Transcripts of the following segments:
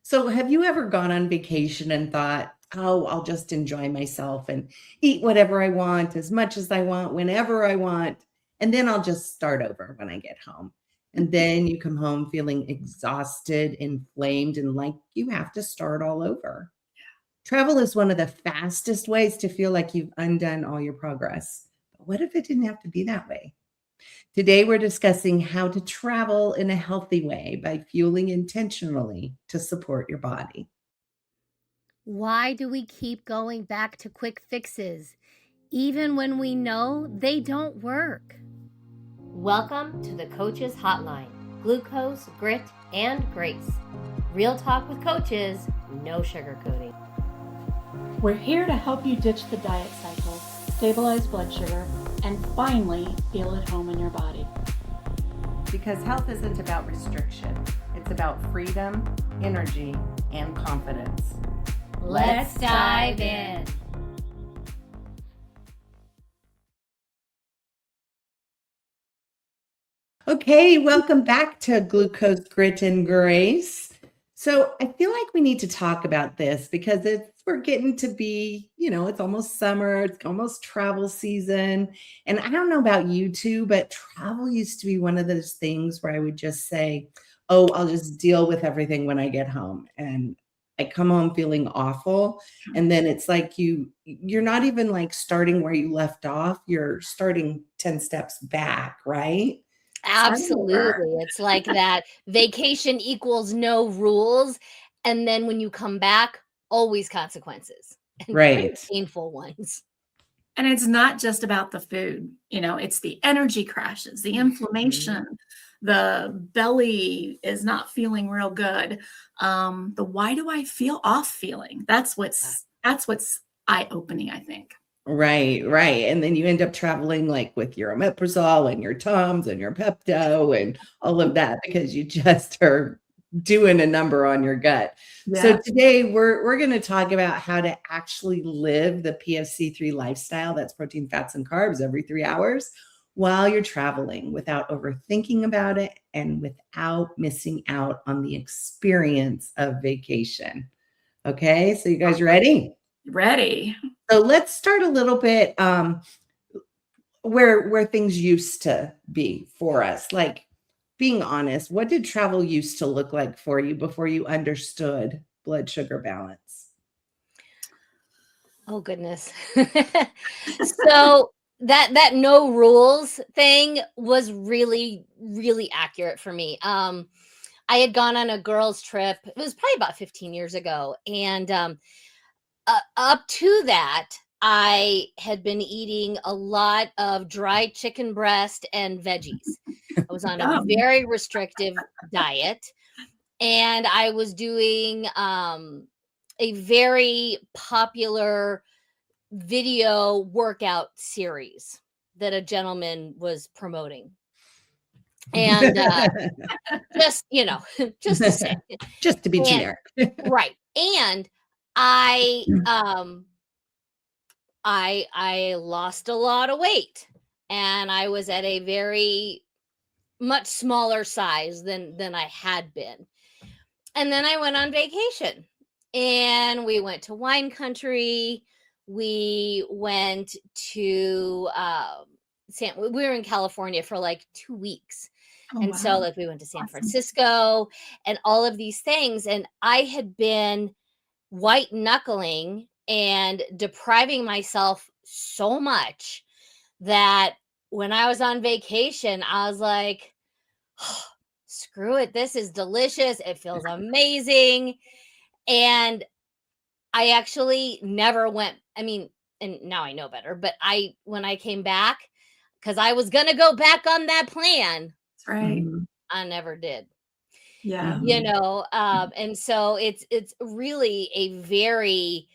So, have you ever gone on vacation and thought, oh, I'll just enjoy myself and eat whatever I want, as much as I want, whenever I want, and then I'll just start over when I get home? And then you come home feeling exhausted, inflamed, and like you have to start all over. Travel is one of the fastest ways to feel like you've undone all your progress. But what if it didn't have to be that way? Today, we're discussing how to travel in a healthy way by fueling intentionally to support your body. Why do we keep going back to quick fixes, even when we know they don't work? Welcome to the Coaches Hotline. Glucose, grit, and grace. Real talk with coaches, no sugarcoating. We're here to help you ditch the diet cycle, stabilize blood sugar, and finally feel at home in your body. Because health isn't about restriction, it's about freedom, energy, and confidence. Let's dive in. Okay, welcome back to Glucose, Grit, and Grace. So I feel like we need to talk about this because we're getting to be, it's almost summer, it's almost travel season. And I don't know about you two, but travel used to be one of those things where I would just say, oh, I'll just deal with everything when I get home. And I come home feeling awful. And then it's like you're not even like starting where you left off. You're starting 10 steps back, right? Absolutely. It's like that vacation equals no rules. And then when you come back, always consequences and pretty Right. painful ones. And it's not just about the food, it's the energy crashes, the inflammation, the belly is not feeling real good. The why do I feel off feeling? That's what's eye-opening, I think. Right. And then you end up traveling like with your omeprazole and your Tums and your Pepto and all of that because you just are doing a number on your gut. Yeah. So today we're going to talk about how to actually live the PFC3 lifestyle, that's protein, fats, and carbs every 3 hours while you're traveling without overthinking about it and without missing out on the experience of vacation. Okay, so you guys ready? Ready. So let's start a little bit where things used to be for us. Like being honest, what did travel used to look like for you before you understood blood sugar balance? Oh goodness. So that no rules thing was really, really accurate for me. I had gone on a girls' trip. It was probably about 15 years ago. And up to that, I had been eating a lot of dried chicken breast and veggies. I was on a very restrictive diet, and I was doing a very popular video workout series that a gentleman was promoting. And just to say, just to be generic. Right. And I lost a lot of weight, and I was at a very much smaller size than I had been. And then I went on vacation, and we went to wine country. We went to we were in California for like 2 weeks. So like we went to San Francisco and all of these things. And I had been white knuckling and depriving myself so much that when I was on vacation, I was like, oh, screw it. This is delicious. It feels amazing. And I actually never went. I mean, and now I know better, but when I came back, because I was going to go back on that plan. That's right. I never did. Yeah. And so it's really a very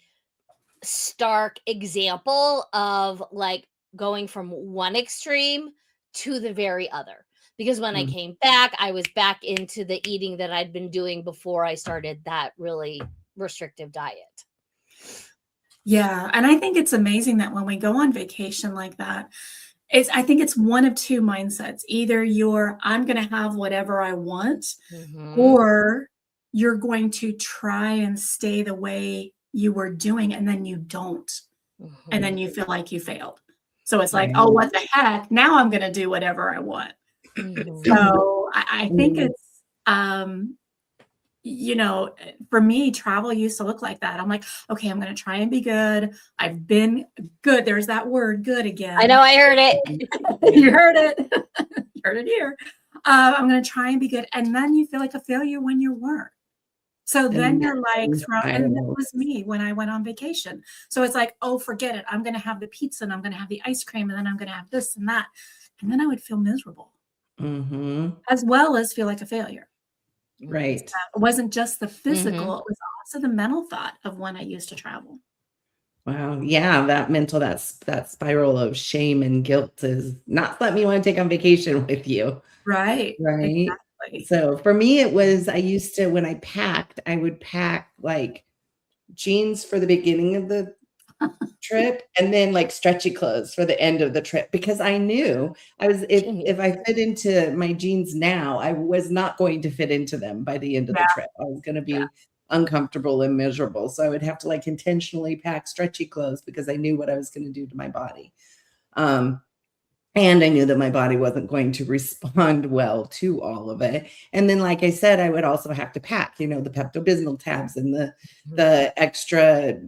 stark example of like going from one extreme to the very other. Because when I came back, I was back into the eating that I'd been doing before I started that really restrictive diet. Yeah. And I think it's amazing that when we go on vacation like that, I think it's one of two mindsets. Either I'm going to have whatever I want, or you're going to try and stay the way you were doing, and then you don't. And then you feel like you failed. So it's like, oh, what the heck? Now I'm going to do whatever I want. So I think it's, you know, for me, travel used to look like that. I'm like, okay, I'm going to try and be good. I've been good. There's that word, good again. I know, I heard it. You heard it. You heard it here. I'm going to try and be good. And then you feel like a failure when you weren't. So then you're like, and that was me when I went on vacation. So it's like, oh, forget it. I'm going to have the pizza and I'm going to have the ice cream and then I'm going to have this and that. And then I would feel miserable as well as feel like a failure. Right. So it wasn't just the physical, it was also the mental thought of when I used to travel. Wow. Yeah. That mental, that spiral of shame and guilt is not letting me want to take on vacation with you. Right. Right. Exactly. So for me, it was, I used to, when I packed, I would pack like jeans for the beginning of the trip and then like stretchy clothes for the end of the trip, because I knew I was, if I fit into my jeans now, I was not going to fit into them by the end of the trip. I was going to be uncomfortable and miserable. So I would have to like intentionally pack stretchy clothes because I knew what I was going to do to my body. And I knew that my body wasn't going to respond well to all of it. And then, like I said, I would also have to pack, you know, the Pepto-Bismol tabs and the extra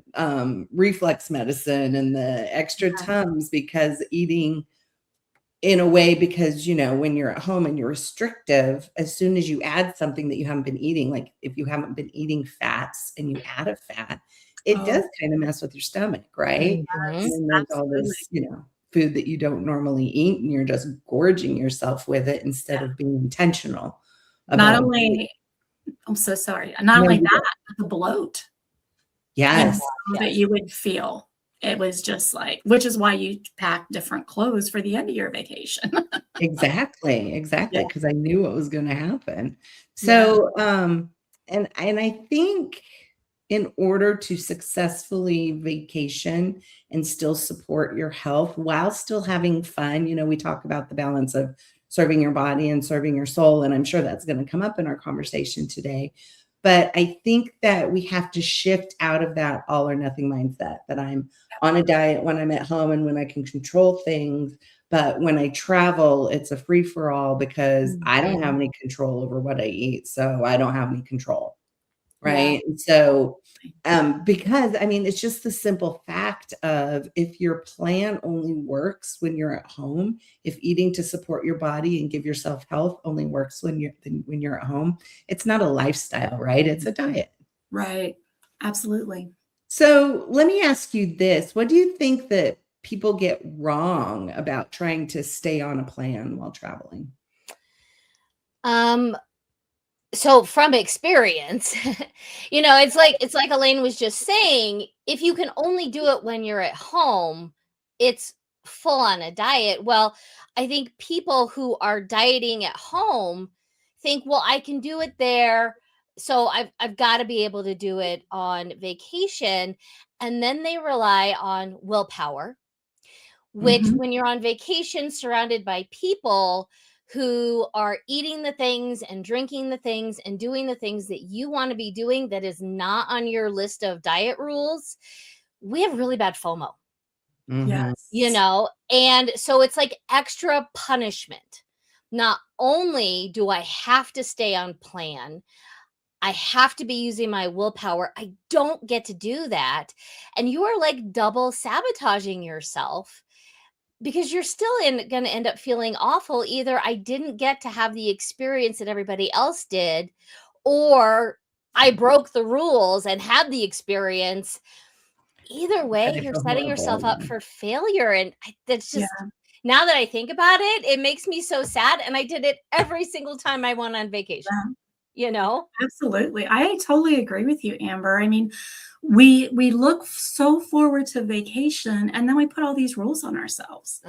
reflex medicine and the extra Tums, because eating in a way, because, you know, when you're at home and you're restrictive, as soon as you add something that you haven't been eating, like if you haven't been eating fats and you add a fat, it does kind of mess with your stomach, right? And then there's all this, you know, food that you don't normally eat and you're just gorging yourself with it instead of being intentional about not only I'm so sorry, not only that, but the bloat that you would feel. It was just like, which is why you pack different clothes for the end of your vacation. Exactly, because I knew what was going to happen. So and I think in order to successfully vacation and still support your health while still having fun, you know, we talk about the balance of serving your body and serving your soul, and I'm sure that's going to come up in our conversation today. But I think that we have to shift out of that all or nothing mindset, that I'm on a diet when I'm at home and when I can control things. But when I travel, it's a free for all because I don't have any control over what I eat. So I don't have any control. Right. And so, because I mean, it's just the simple fact of, if your plan only works when you're at home, if eating to support your body and give yourself health only works when you're at home, it's not a lifestyle, right? It's a diet. Right. Absolutely. So let me ask you this. What do you think that people get wrong about trying to stay on a plan while traveling? So from experience, you know, it's like Alane was just saying, if you can only do it when you're at home, it's full on a diet. Well, I think people who are dieting at home think, well, I can do it there, so I've got to be able to do it on vacation. And then they rely on willpower, which when you're on vacation surrounded by people who are eating the things and drinking the things and doing the things that you want to be doing that is not on your list of diet rules, we have really bad FOMO. Yes. You know, and so it's like extra punishment. Not only do I have to stay on plan, I have to be using my willpower. I don't get to do that. And you are like double sabotaging yourself, because you're still going to end up feeling awful. Either I didn't get to have the experience that everybody else did, or I broke the rules and had the experience. Either way, you're setting yourself up for failure. And that's just, now that I think about it, it makes me so sad. And I did it every single time I went on vacation, you know? Absolutely. I totally agree with you, Amber. I mean, we look so forward to vacation, and then we put all these rules on ourselves.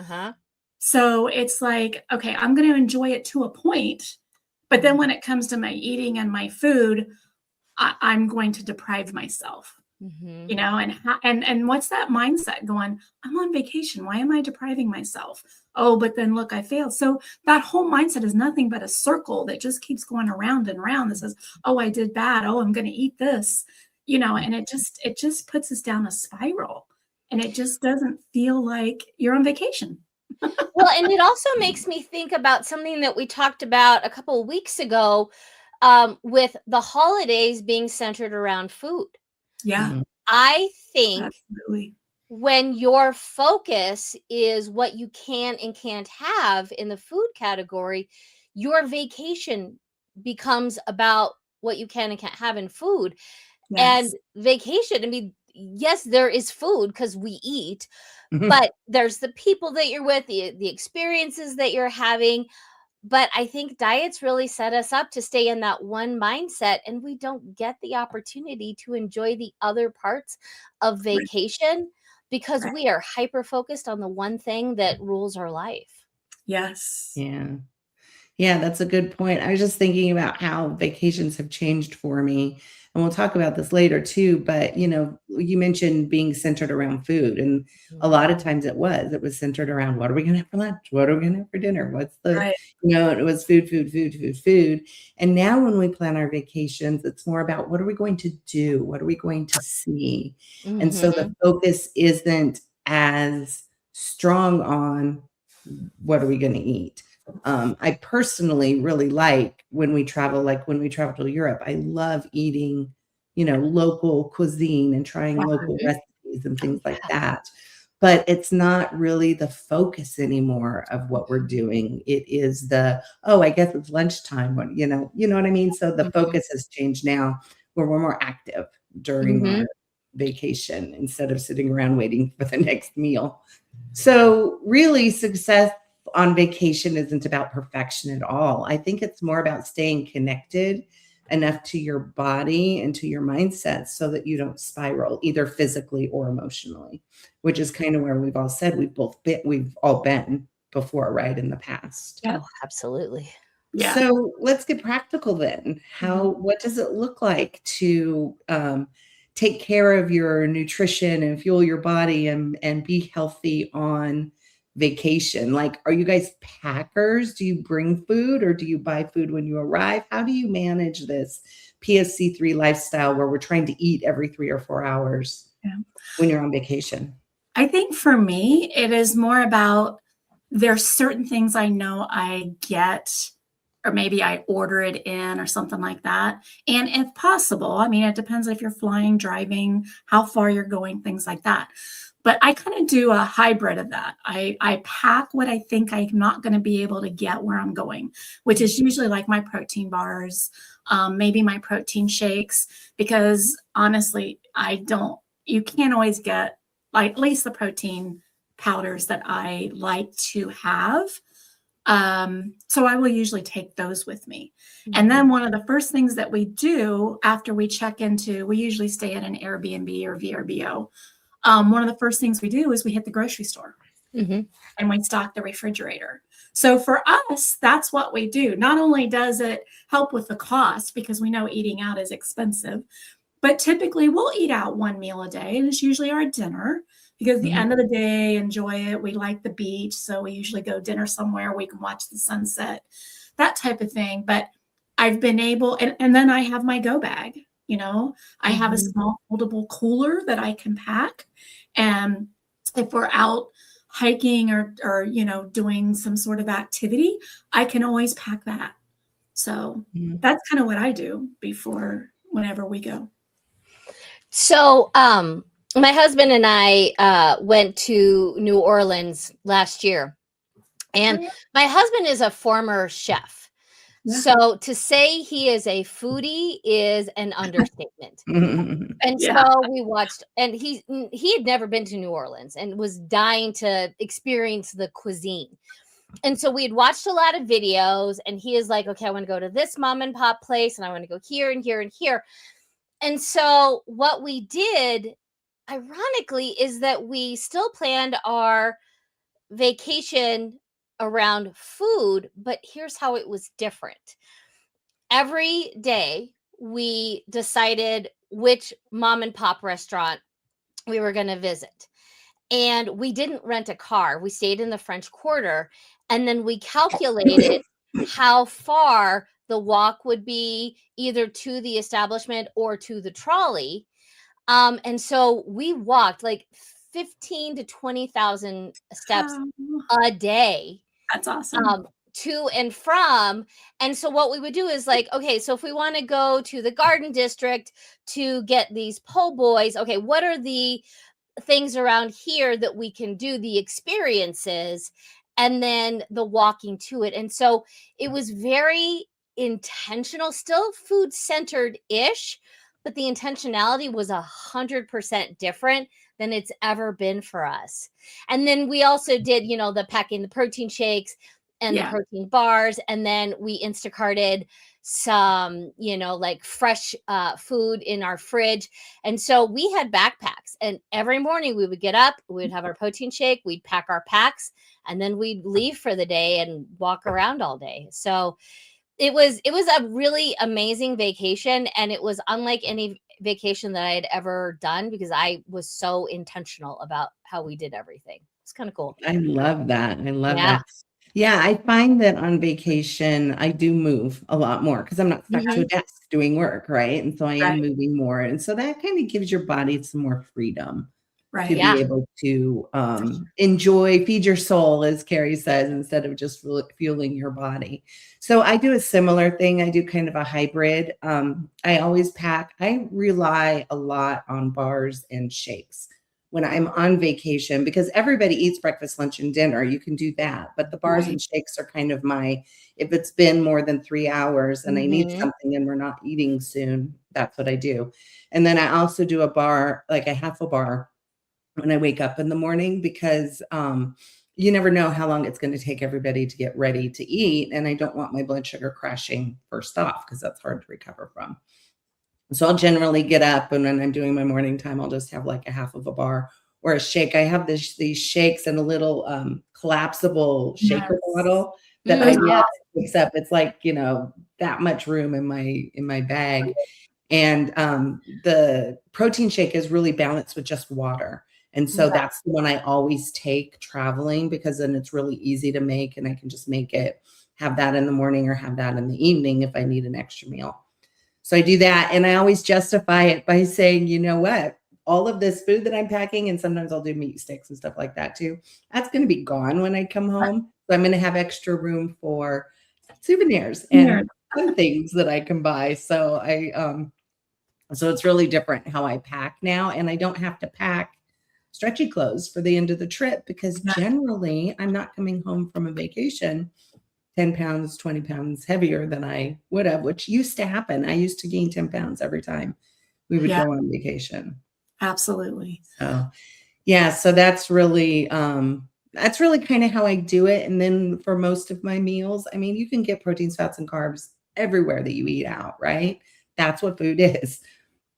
So it's like, okay, I'm going to enjoy it to a point, but then when it comes to my eating and my food, I'm going to deprive myself. Mhm. you know, and what's that mindset going, I'm on vacation. Why am I depriving myself? Oh, but then look, I failed. So that whole mindset is nothing but a circle that just keeps going around and around that says, oh, I did bad. Oh, I'm going to eat this, you know, and it just puts us down a spiral, and it just doesn't feel like you're on vacation. Well, and it also makes me think about something that we talked about a couple of weeks ago, with the holidays being centered around food. Yeah, Mhm. I think absolutely. when your focus is what you can and can't have in the food category, your vacation becomes about what you can and can't have in food. And Yes. vacation, I mean, yes, there is food because we eat, Mhm. but there's the people that you're with, the experiences that you're having. But I think diets really set us up to stay in that one mindset, and we don't get the opportunity to enjoy the other parts of Right. vacation because Right. we are hyper focused on the one thing that rules our life. Yes. Yeah. Yeah, that's a good point. I was just thinking about how vacations have changed for me, and we'll talk about this later too, but, you mentioned being centered around food, and a Mhm. lot of times it was centered around, "What are we gonna have for lunch? What are we gonna have for dinner? What's the" Right. it was food, food, food, food, food, and now when we plan our vacations, it's more about what are we going to do? What are we going to see? And so the Mhm. focus isn't as strong on what are we gonna eat. I personally really like when we travel to Europe, I love eating, local cuisine and trying local Mhm. recipes and things like that. But it's not really the focus anymore of what we're doing. It is oh, I guess it's lunchtime. You know what I mean? So the Mhm. focus has changed now where we're more active during Mhm. our vacation instead of sitting around waiting for the next meal. So really success on vacation isn't about perfection at all. I think it's more about staying connected enough to your body and to your mindset so that you don't spiral either physically or emotionally, which is kind of where we've all said we've all been before, right, in the past. Yeah. Oh, absolutely. Yeah. So let's get practical then. Mhm. What does it look like to take care of your nutrition and fuel your body and be healthy on vacation? Like, are you guys packers? Do you bring food or do you buy food when you arrive? How do you manage this PSC3 lifestyle where we're trying to eat every 3 or 4 hours Yeah. when you're on vacation? I think for me, it is more about there's certain things I know I get, or maybe I order it in or something like that. And if possible, I mean, it depends if you're flying, driving, how far you're going, things like that. But I kind of do a hybrid of that. I pack what I think I'm not going to be able to get where I'm going, which is usually like my protein bars, maybe my protein shakes, because honestly, you can't always get like at least the protein powders that I like to have. So I will usually take those with me. And Mhm. then one of the first things that we do after we check into, we usually stay at an Airbnb or VRBO. One of the first things we do is we hit the grocery store Mhm. and we stock the refrigerator. So for us, that's what we do. Not only does it help with the cost because we know eating out is expensive, but typically we'll eat out one meal a day, and it's usually our dinner because at the Mhm. end of the day, enjoy it. We like the beach, so we usually go dinner somewhere we can watch the sunset, that type of thing. But I've been able, and then I have my go bag. I have a Mhm. small foldable cooler that I can pack, and if we're out hiking or doing some sort of activity, I can always pack that. So Mhm. that's kind of what I do before whenever we go. So, my husband and I went to New Orleans last year, and Yeah. my husband is a former chef. Yeah. So to say he is a foodie is an understatement. And Yeah. so we watched, and he had never been to New Orleans and was dying to experience the cuisine. And so we had watched a lot of videos, and he is like, okay, I want to go to this mom and pop place, and I want to go here and here and here. And so what we did, ironically, is that we still planned our vacation around food, but here's how it was different. Every day we decided which mom and pop restaurant we were going to visit. And we didn't rent a car. We stayed in the French Quarter. And then we calculated how far the walk would be either to the establishment or to the trolley. And so we walked like 15 to 20,000 steps Oh, a day that's awesome. to and from. And so what we would do is like, okay, so if we want to go to the Garden District to get these po' boys, okay, what are the things around here that we can do, the experiences, and then the walking to it. And so it was very intentional, still food centered ish, but the intentionality was 100% different than it's ever been for us. And then we also did, the packing the protein shakes and the Yeah. protein bars, and then we Instacarted some, like fresh food in our fridge. And so we had backpacks, and every morning we would get up, we'd have our protein shake, we'd pack our packs, and then we'd leave for the day and walk around all day. So it was a really amazing vacation, and it was unlike any vacation that I had ever done because I was so intentional about how we did everything. It's kind of cool. I love that. I love Yeah. that. Yeah, I find that on vacation, I do move a lot more because I'm not stuck to a desk doing work, right? And so I am Right. moving more. And so that kind of gives your body some more freedom to Right. Yeah. be able to enjoy, feed your soul, as Carrie says, instead of just fueling your body. So I do a similar thing. I do kind of a hybrid. I always pack. I rely a lot on bars and shakes when I'm on vacation because everybody eats breakfast, lunch, and dinner. You can do that. But the bars and shakes are kind of if it's been more than 3 hours and I need something and we're not eating soon, that's what I do. And then I also do a bar, like a half a bar when I wake up in the morning because you never know how long it's going to take everybody to get ready to eat. And I don't want my blood sugar crashing first off because that's hard to recover from. So I'll generally get up, and when I'm doing my morning time, I'll just have like a half of a bar or a shake. I have these shakes and a little collapsible shaker bottle that I mix up. It's like, that much room in my bag. And the protein shake is really balanced with just water. And so that's the one I always take traveling because then it's really easy to make and I can just make it, have that in the morning or have that in the evening if I need an extra meal. So I do that. And I always justify it by saying, you know what, all of this food that I'm packing, and sometimes I'll do meat sticks and stuff like that too, that's going to be gone when I come home. So I'm going to have extra room for souvenirs and fun things that I can buy. So so it's really different how I pack now. And I don't have to pack stretchy clothes for the end of the trip because generally I'm not coming home from a vacation 10 pounds, 20 pounds heavier than I would have, which used to happen. I used to gain 10 pounds every time we would go on vacation. Absolutely. So so that's really kind of how I do it. And then for most of my meals, I mean, you can get proteins, fats, and carbs everywhere that you eat out, right? That's what food is.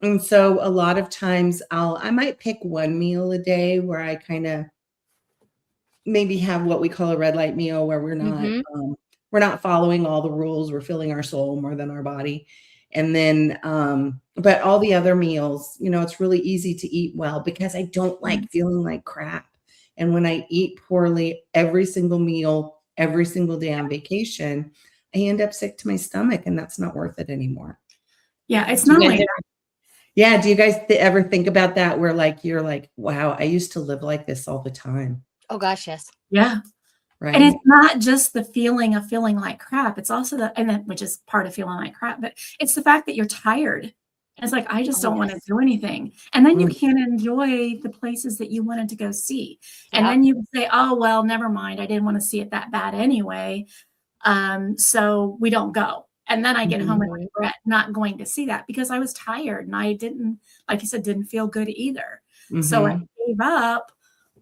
And so a lot of times I might pick one meal a day where I kind of maybe have what we call a red light meal where we're not following all the rules. We're filling our soul more than our body. And then, but all the other meals, it's really easy to eat well because I don't like feeling like crap. And when I eat poorly every single meal, every single day on vacation, I end up sick to my stomach and that's not worth it anymore. Yeah. It's not like that. Yeah. Do you guys ever think about that where you're like, wow, I used to live like this all the time? Oh gosh, yes. Yeah. Right. And it's not just the feeling of feeling like crap. It's also which is part of feeling like crap, but it's the fact that you're tired. It's like, I just don't want to do anything. And then you can't enjoy the places that you wanted to go see. And then you say, oh, well, never mind. I didn't want to see it that bad anyway. So we don't go. And then I get home and regret not going to see that because I was tired and I didn't, like you said, didn't feel good either. So I gave up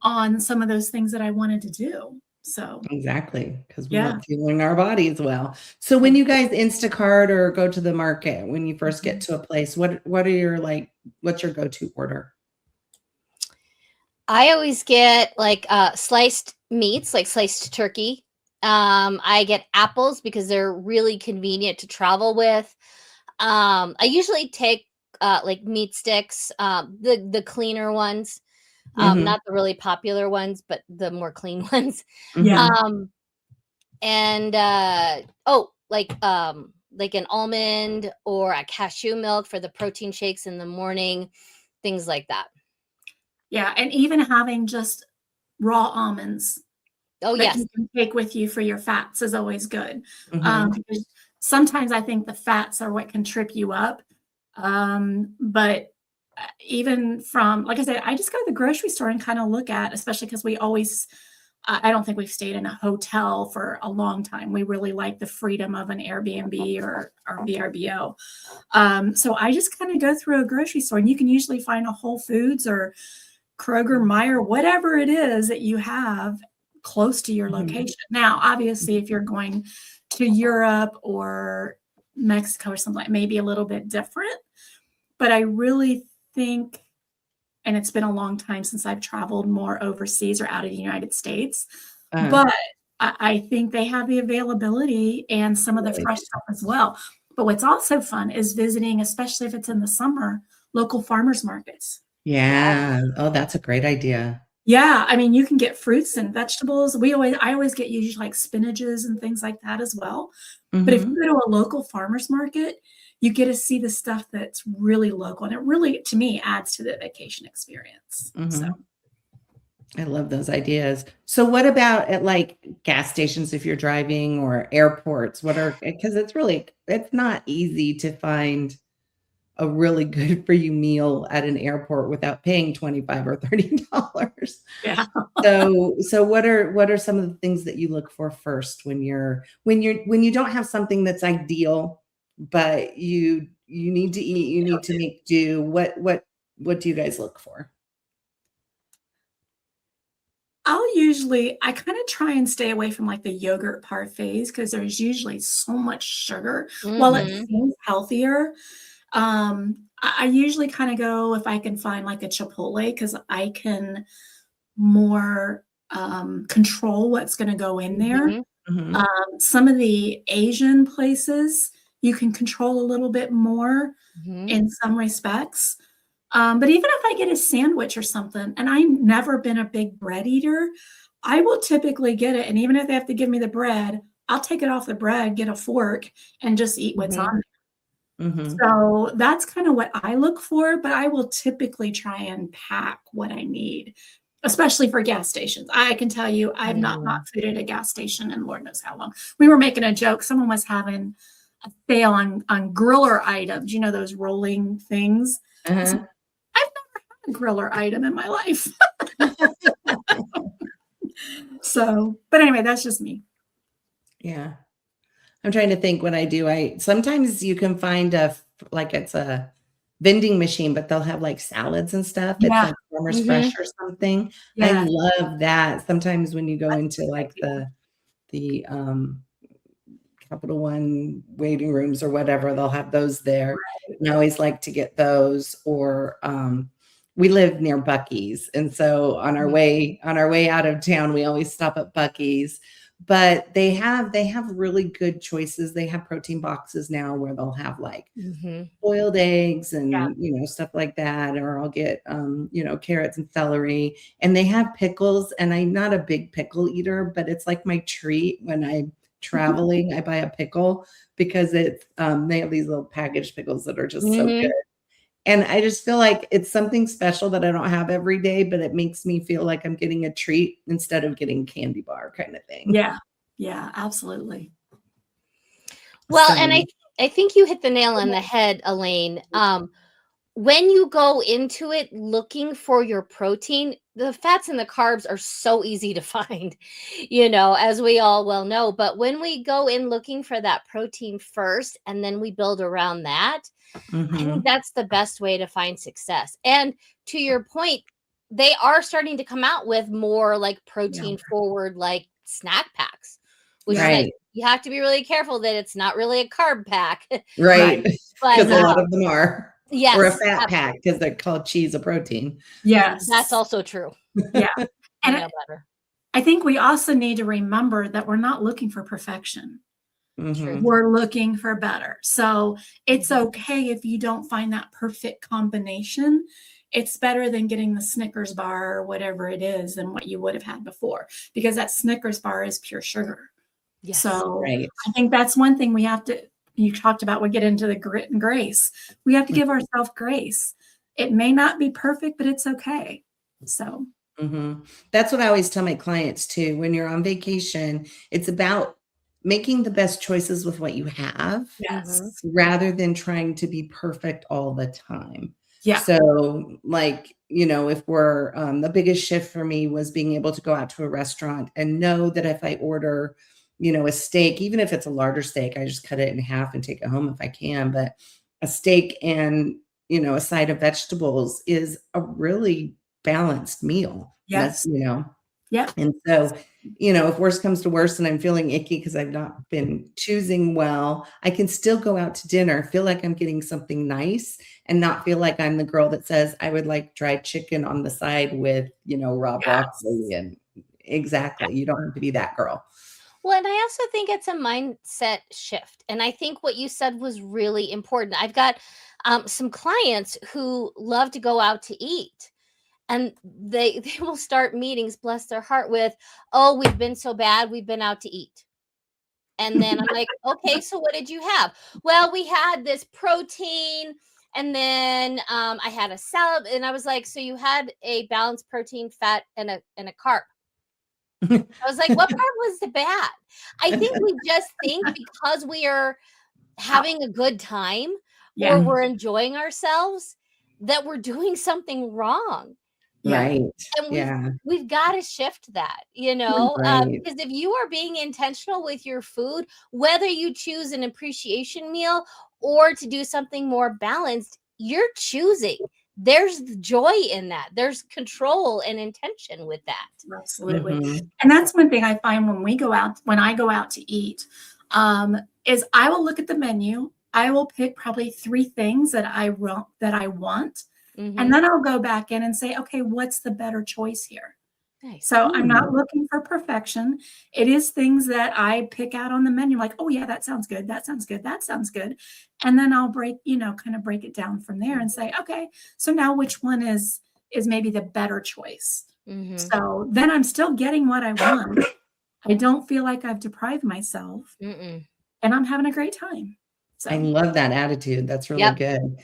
on some of those things that I wanted to do. So exactly, because we weren't fueling our bodies well. So when you guys Instacart or go to the market, when you first get to a place, what are your what's your go-to order? I always get sliced meats, like sliced turkey. I get apples because they're really convenient to travel with. I usually take meat sticks, the cleaner ones, Mhm. not the really popular ones, but the more clean ones. Yeah. Um, and like an almond or a cashew milk for the protein shakes in the morning, things like that. Yeah. And even having just raw almonds Oh that yes. you can take with you for your fats is always good. Mhm. Because sometimes I think the fats are what can trip you up. But even from, like I said, I just go to the grocery store and kind of look at, especially because we always, I don't think we've stayed in a hotel for a long time. We really like the freedom of an Airbnb or VRBO. So I just kind of go through a grocery store, and you can usually find a Whole Foods or Kroger, Meyer, whatever it is that you have close to your Mhm. location. Now, obviously, if you're going to Europe or Mexico or something, it may be a little bit different. But I really think, and it's been a long time since I've traveled more overseas or out of the United States, Uh, but I think they have the availability and some of the really. fresh stuff as well. But what's also fun is visiting, especially if it's in the summer, local farmers markets. Yeah. Oh, that's a great idea. Yeah, I mean, you can get fruits and vegetables. I always get usually like spinaches and things like that as well. But if Mhm. you go to a local farmer's market, you get to see the stuff that's really local, and it really, to me, adds to the vacation experience. So, Mhm. I love those ideas. So what about at like gas stations if you're driving or airports? What are, because it's not easy to find a really good for you meal at an airport without paying 25 or $30. yeah. So what are some of the things that you look for first when you don't have something that's ideal, but you need to eat, you need to make do. What do you guys look for? I kind of try and stay away from like the yogurt parfaits because there's usually so much sugar. While it Mhm. seems healthier, I usually kind of go if I can find like a Chipotle because I can more control what's going to go in there. Mhm. Mhm. Some of the Asian places you can control a little bit more Mhm. in some respects. But even if I get a sandwich or something, and I've never been a big bread eater, I will typically get it. And even if they have to give me the bread, I'll take it off the bread, get a fork, and just eat what's Mhm. on it. Mhm. So that's kind of what I look for, but I will typically try and pack what I need, especially for gas stations. I can tell you, I've not Mhm. food at a gas station in Lord knows how long. We were making a joke. Someone was having a sale on griller items, those rolling things. I said, Uh-huh. I've never had a griller item in my life. So, but anyway, that's just me. Yeah. I'm trying to think what I do. I sometimes you can find like it's a vending machine, but they'll have like salads and stuff. It's Yeah. like Farmer's Fresh Mhm. or something. I Yeah. love that. Sometimes when you go That's into a good like idea. the Capital One waiting rooms or whatever, they'll have those there. And I always like to get those or we live near Bucky's. And so on our way out of town, we always stop at Bucky's. But they have really good choices. They have protein boxes now where they'll have like Mhm. boiled eggs Yeah. and stuff like that, or I'll get carrots and celery, and they have pickles, and I'm not a big pickle eater, but it's like my treat when I'm traveling. I buy a pickle because they have these little packaged pickles that are just so good. Mhm. And I just feel like it's something special that I don't have every day, but it makes me feel like I'm getting a treat instead of getting candy bar kind of thing. Yeah. Yeah, absolutely. Well, So, and I think you hit the nail on the head, Elaine. When you go into it looking for your protein, the fats and the carbs are so easy to find, as we all well know. But when we go in looking for that protein first and then we build around that, I think mhm. that's the best way to find success. And to your point, they are starting to come out with more like Yeah. protein forward, like snack packs, which is Yeah. nice. Right, You have to be really careful that it's not really a carb pack. right, Right. But because a lot of them are, or a yes, fat pack because they're called cheese a protein. that's Yes. also true. Yeah. And Peanut butter. I think we also need to remember that we're not looking for perfection. Mhm. We're looking for better. So it's okay if you don't find that perfect combination. It's better than getting the Snickers bar or whatever it is than what you would have had before, because that Snickers bar is pure sugar. Yes. So Right. I think that's one thing we have to, you talked about, we get into the grit and grace. We have to give ourselves grace. It may not be perfect, but it's okay. So Mhm. That's what I always tell my clients too. When you're on vacation, it's about making the best choices with what you have yes. rather than trying to be perfect all the time. Yeah. So, like, if we're the biggest shift for me was being able to go out to a restaurant and know that if I order, a steak, even if it's a larger steak, I just cut it in half and take it home if I can. But a steak and, a side of vegetables is a really balanced meal. Yes. Yeah. And so, if worse comes to worse and I'm feeling icky because I've not been choosing well, I can still go out to dinner, feel like I'm getting something nice and not feel like I'm the girl that says I would like dried chicken on the side with, raw broccoli. And exactly, you don't have to be that girl. Well, and I also think it's a mindset shift. And I think what you said was really important. I've got some clients who love to go out to eat. And they will start meetings, bless their heart, with, "Oh, we've been so bad, we've been out to eat." And then I'm like, "Okay, so what did you have?" "Well, we had this protein, and then I had a salad." And I was like, "So you had a balanced protein, fat, and a carb?" I was like, "What part was the bad?" I think we just think because we are having a good time Yeah. or we're enjoying ourselves that we're doing something wrong. Yeah. Right. And Yeah. we've got to shift that, Right. because if you are being intentional with your food, whether you choose an appreciation meal or to do something more balanced, you're choosing. There's joy in that. There's control and intention with that. Absolutely. Mhm. And that's one thing I find when I go out to eat, is I will look at the menu. I will pick probably 3 things that I want. And Mhm. then I'll go back in and say, okay, what's the better choice here? Nice. So I'm not looking for perfection. It is things that I pick out on the menu, like, oh yeah, that sounds good. That sounds good. That sounds good. And then I'll kind of break it down from there and say, okay, so now which one is maybe the better choice? Mhm. So then I'm still getting what I want. I don't feel like I've deprived myself, Mm-mm. and I'm having a great time. I So love that attitude. That's really Yep. good.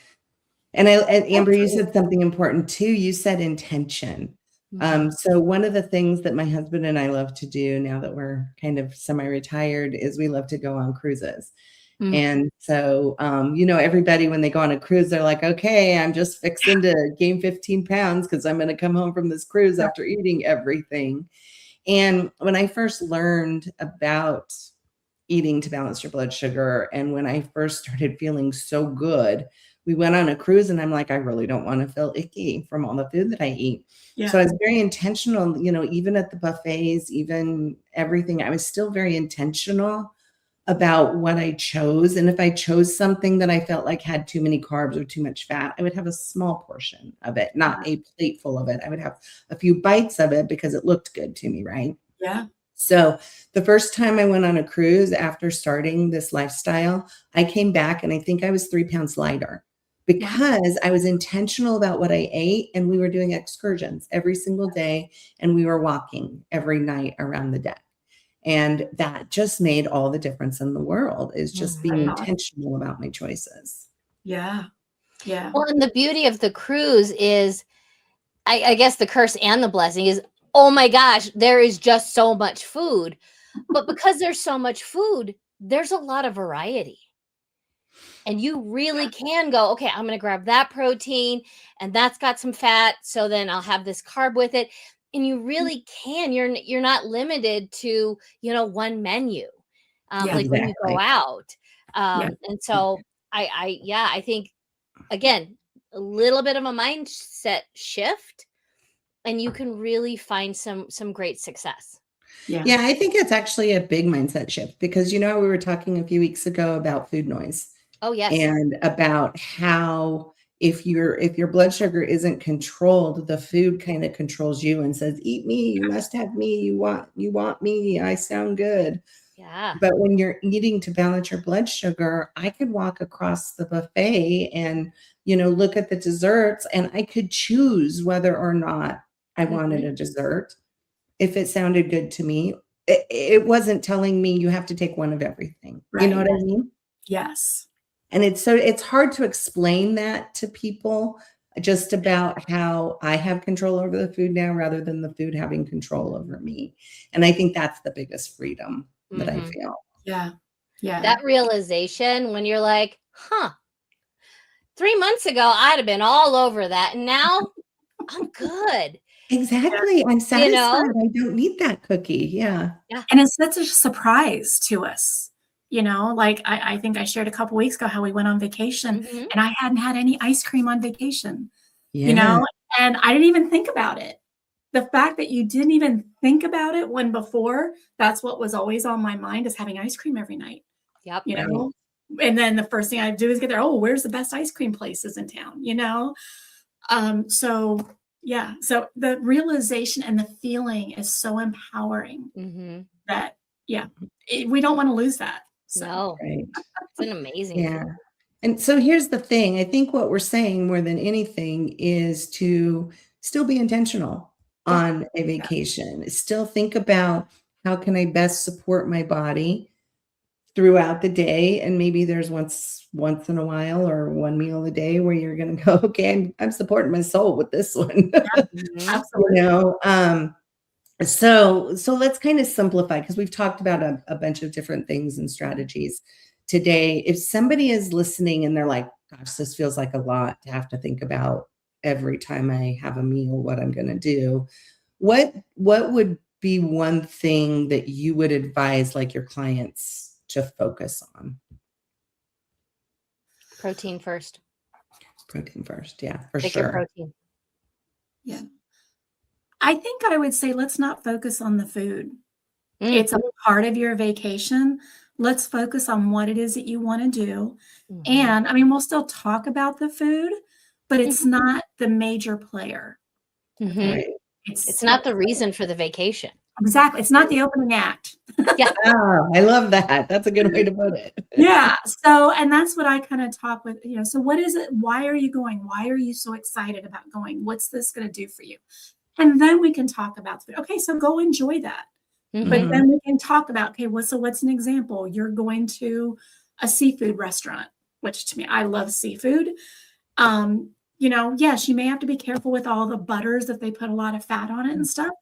And Amber, you Absolutely. said something important too. You said intention. Mhm. So one of the things that my husband and I love to do now that we're kind of semi-retired is we love to go on cruises. Mm. And so, everybody, when they go on a cruise, they're like, okay, I'm just fixing to gain 15 pounds because I'm going to come home from this cruise after eating everything. And when I first learned about eating to balance your blood sugar, and when I first started feeling so good, we went on a cruise and I'm like, I really don't want to feel icky from all the food that I eat. Yeah. So I was very intentional, even at the buffets, even everything, I was still very intentional about what I chose. And if I chose something that I felt like had too many carbs or too much fat, I would have a small portion of it, not a plate full of it. I would have a few bites of it because it looked good to me, right? Yeah. So the first time I went on a cruise after starting this lifestyle, I came back and I think I was 3 pounds lighter because I was intentional about what I ate, and we were doing excursions every single day and we were walking every night around the deck. And that just made all the difference in the world, is just being That's awesome. intentional about my choices. Yeah. Yeah. Well, and the beauty of the cruise is, I guess the curse and the blessing is, oh my gosh, there is just so much food. But because there's so much food, there's a lot of variety. And you really can go, okay, I'm going to grab that protein and that's got some fat. So then I'll have this carb with it. And you really can. You're not limited to, one menu, Yeah. like when you go Exactly. out. Yeah. And so I think, again, a little bit of a mindset shift, and you can really find some great success. Yeah. Yeah, I think it's actually a big mindset shift because, we were talking a few weeks ago about food noise Oh, yes. and about how if your blood sugar isn't controlled, the food kind of controls you and says, eat me, you must have me, you want me, I sound good. Yeah. But when you're eating to balance your blood sugar, I could walk across the buffet and, look at the desserts, and I could choose whether or not I wanted a dessert if it sounded good to me. It wasn't telling me you have to take one of everything. You know Right. what I mean? Yes. And it's hard to explain that to people, just about how I have control over the food now rather than the food having control over me. And I think that's the biggest freedom that I Mhm. feel. Yeah. Yeah. That realization when you're like, 3 months ago, I'd have been all over that. And now I'm good. Exactly. I'm You satisfied. know? I don't need that cookie. Yeah. And it's such a surprise to us. Like I think I shared a couple weeks ago how we went on vacation Mhm. and I hadn't had any ice cream on vacation, Yeah. and I didn't even think about it. The fact that you didn't even think about it when before, that's what was always on my mind, is having ice cream every night, Yep. you Right. know? And then the first thing I do is get there, oh, where's the best ice cream places in town, So yeah, so the realization and the feeling is so empowering Mhm. that, yeah, we don't want to lose that. So No, Right. it's an amazing Yeah. feeling. And so here's the thing. I think what we're saying more than anything is to still be intentional yeah, on a vacation. Still think about, how can I best support my body throughout the day? And maybe there's once in a while or one meal a day where you're going to go, okay, I'm supporting my soul with this one. Mhm. absolutely. So let's kind of simplify, because we've talked about a bunch of different things and strategies today. If somebody is listening and they're like, gosh, this feels like a lot to have to think about every time I have a meal, what I'm going to do. What would be one thing that you would advise like your clients to focus on? Protein first. Protein first. Yeah, for Pick your sure. protein. Yeah. I think I would say let's not focus on the food. It's a Mhm. part of your vacation. Let's focus on what it is that you want to do. Mhm. And I mean, we'll still talk about the food, but it's Mhm. not the major player. Mhm. Right. It's It's not the reason for the vacation. exactly. It's not the opening act. Yeah. Oh, I love that. That's a good way to put it. Yeah. So, and that's what I kind of talk with, so what is it? Why are you going? Why are you so excited about going? What's this going to do for you? And then we can talk about food. Okay, so go enjoy that. But Mhm. then we can talk about, okay, what's an example? You're going to a seafood restaurant, which to me, I love seafood. Yes, you may have to be careful with all the butters if they put a lot of fat on it and stuff,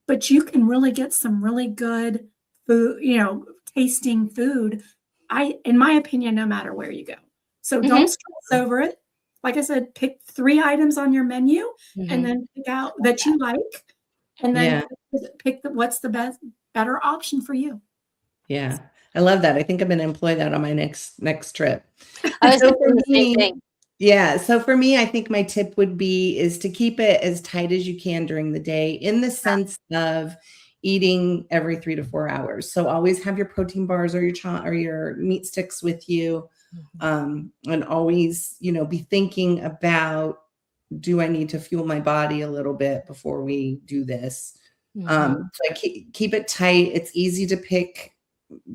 but you can really get some really good food, tasting food. In my opinion, no matter where you go. So Mhm. don't stress over it. Like I said, pick 3 items on your menu and Mhm. then pick out that you like, and then Yeah. pick what's the better option for you. Yeah. I love that. I think I'm going to employ that on my next trip. I was So for thinking the same me, thing. yeah. So for me, I think my tip would be is to keep it as tight as you can during the day, in the sense of eating every 3 to 4 hours. So always have your protein bars or your meat sticks with you. And always, be thinking about, do I need to fuel my body a little bit before we do this? Mhm. So I keep it tight. It's easy to pick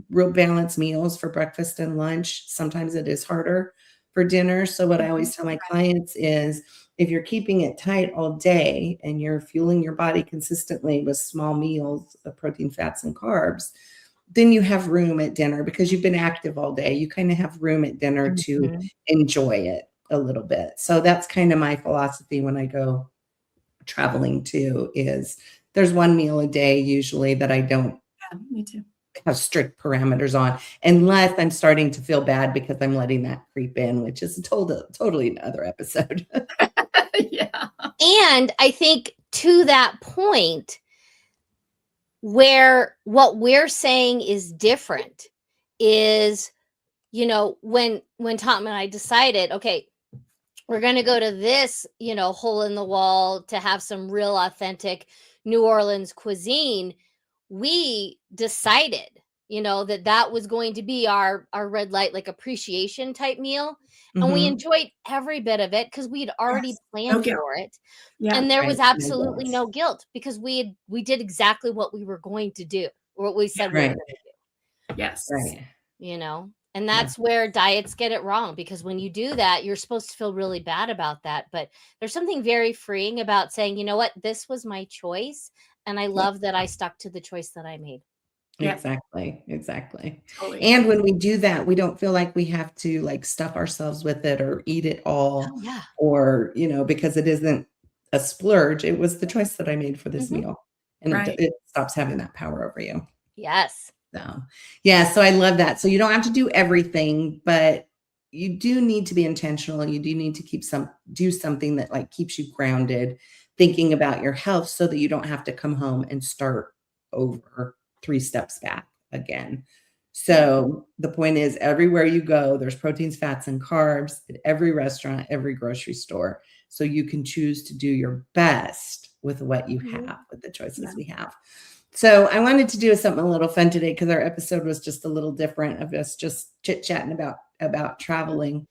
real balanced meals for breakfast and lunch. Sometimes it is harder for dinner. So what I always tell my clients is, if you're keeping it tight all day and you're fueling your body consistently with small meals of protein, fats, and carbs, then you have room at dinner, because you've been active all day. You kind of have room at dinner to Mhm. enjoy it a little bit. So that's kind of my philosophy when I go traveling too, is there's one meal a day usually that I don't Yeah, me too. have strict parameters on, unless I'm starting to feel bad because I'm letting that creep in, which is totally another episode. Yeah. And I think to that point, where what we're saying is different is, when Tom and I decided, okay, we're going to go to this, hole in the wall to have some real authentic New Orleans cuisine, we decided, that was going to be our red light, like, appreciation type meal. And we Mhm. enjoyed every bit of it because we had already Yes. No planned guilt. for it. Yeah. And there Right. was No absolutely guilt. no guilt because we did exactly what we were going to do, or what we said we were Right. going to do. Yes. Right. you know? And that's where diets get it wrong, because when you do that, you're supposed to feel really bad about that. But there's something very freeing about saying, you know what, this was my choice. And I love that I stuck to the choice that I made. Yep. Exactly. Totally. And when we do that, we don't feel like we have to like stuff ourselves with it or eat it all, Oh, yeah. or, because it isn't a splurge. It was the choice that I made for this Mhm. meal. And Right. it stops having that power over you. Yes. So, yeah, so I love that. So you don't have to do everything, but you do need to be intentional. You do need to do something that like keeps you grounded, thinking about your health so that you don't have to come home and start over 3 steps back again. So the point is, everywhere you go, there's proteins, fats, and carbs at every restaurant, every grocery store. So you can choose to do your best with what you have, with the choices we have. So I wanted to do something a little fun today because our episode was just a little different of us just chit-chatting about traveling.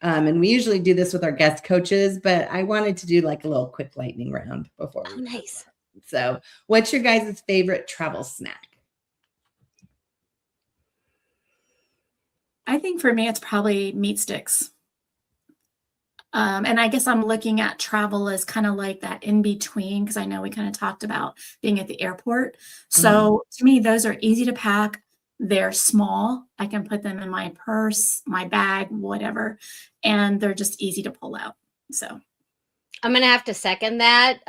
And we usually do this with our guest coaches, but I wanted to do like a little quick lightning round before we Nice. So what's your guys' favorite travel snack? I think for me, it's probably meat sticks. And I guess I'm looking at travel as kind of like that in between, because I know we kind of talked about being at the airport. So to me, those are easy to pack. They're small. I can put them in my purse, my bag, whatever, and they're just easy to pull out. So I'm going to have to second that.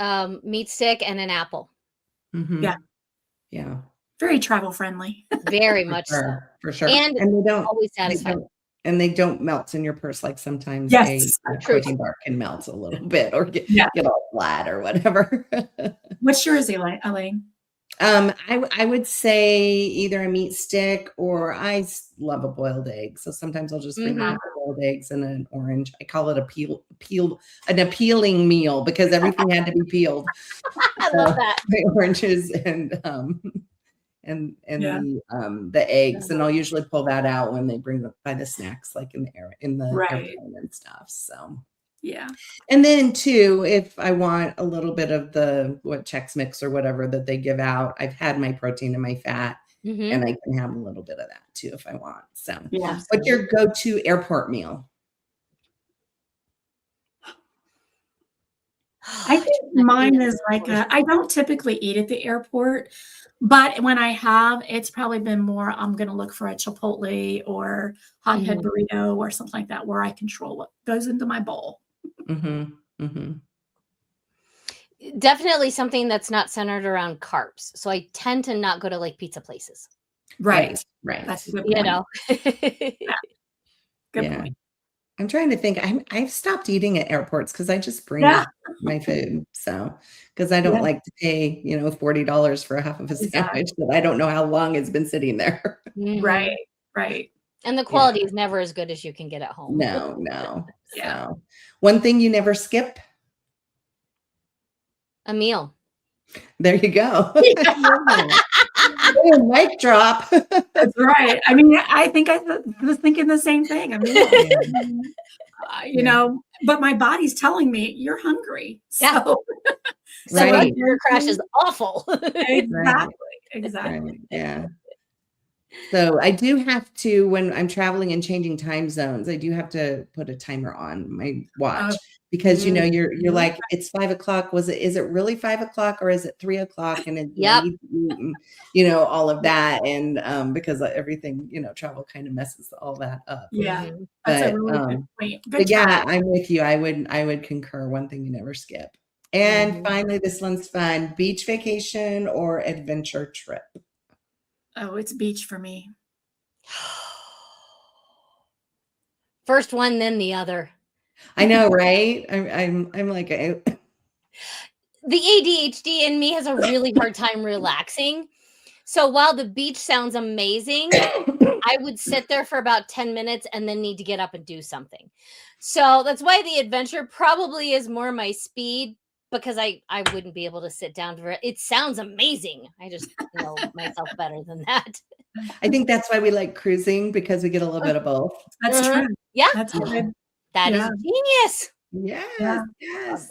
Meat stick and an apple. Yeah. Very travel friendly. Very much so. For sure. And they don't always satisfying. They don't melt in your purse like sometimes Yes. a protein bar can melt a little bit or get all flat or whatever. What's yours, Alane? I would say either a meat stick, or I love a boiled egg. So sometimes I'll just bring out boiled eggs and an orange. I call it an appealing meal because everything had to be peeled. I love that. The oranges and the eggs, and I'll usually pull that out when they buy the snacks, like in the airplane and stuff. So yeah. And then too, if I want a little bit of the Chex Mix or whatever that they give out, I've had my protein and my fat, and I can have a little bit of that too if I want. So what's your go-to airport meal? I think mine is like I don't typically eat at the airport, but when I have, it's probably been more, I'm going to look for a Chipotle or hothead burrito or something like that where I control what goes into my bowl. Definitely something that's not centered around carbs. So I tend to not go to like pizza places. Right. That's a good point. Good point. I'm trying to think. I've stopped eating at airports because I just bring my food. So, because I don't like to pay, $40 for a half of a sandwich that I don't know how long it's been sitting there. Right. And the quality is never as good as you can get at home. No. So, one thing you never skip? A meal. There you go. Mic drop. That's right. I mean, I think I was thinking the same thing. I mean, but my body's telling me you're hungry. So, so your crash is awful. Exactly. Right. Yeah. So I do have to, when I'm traveling and changing time zones, I do have to put a timer on my watch because you're like, it's 5 o'clock. Is it really 5 o'clock or is it 3 o'clock? And all of that. And because everything, travel kind of messes all that up. Yeah. That's a really good point. Good job. I'm with you. I would concur. One thing you never skip. And finally, this one's fun: beach vacation or adventure trip. Oh, it's beach for me. First one, then the other. I know, right? I'm like the ADHD in me has a really hard time relaxing. So while the beach sounds amazing, I would sit there for about 10 minutes and then need to get up and do something. So that's why the adventure probably is more my speed, because I wouldn't be able to sit down for it. It sounds amazing. I just know myself better than that. I think that's why we like cruising, because we get a little bit of both. That's true. Yeah. That's good. That is genius. Yes.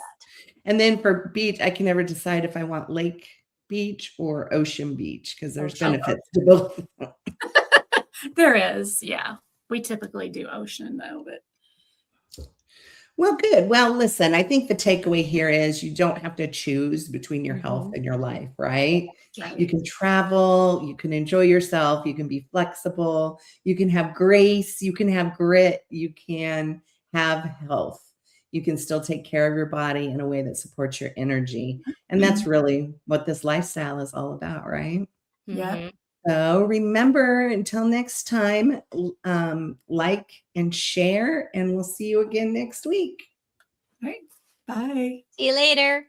And then for beach, I can never decide if I want lake beach or ocean beach, because there's benefits to both. There is, yeah. We typically do ocean though, but Well, good. Well, listen, I think the takeaway here is you don't have to choose between your health Mhm. and your life, right? right. You can travel, you can enjoy yourself, you can be flexible, you can have grace, you can have grit, you can have health. You can still take care of your body in a way that supports your energy. And that's really what this lifestyle is all about, right? Yeah. Mhm. So remember, until next time, like and share, and we'll see you again next week. All right. Bye. See you later.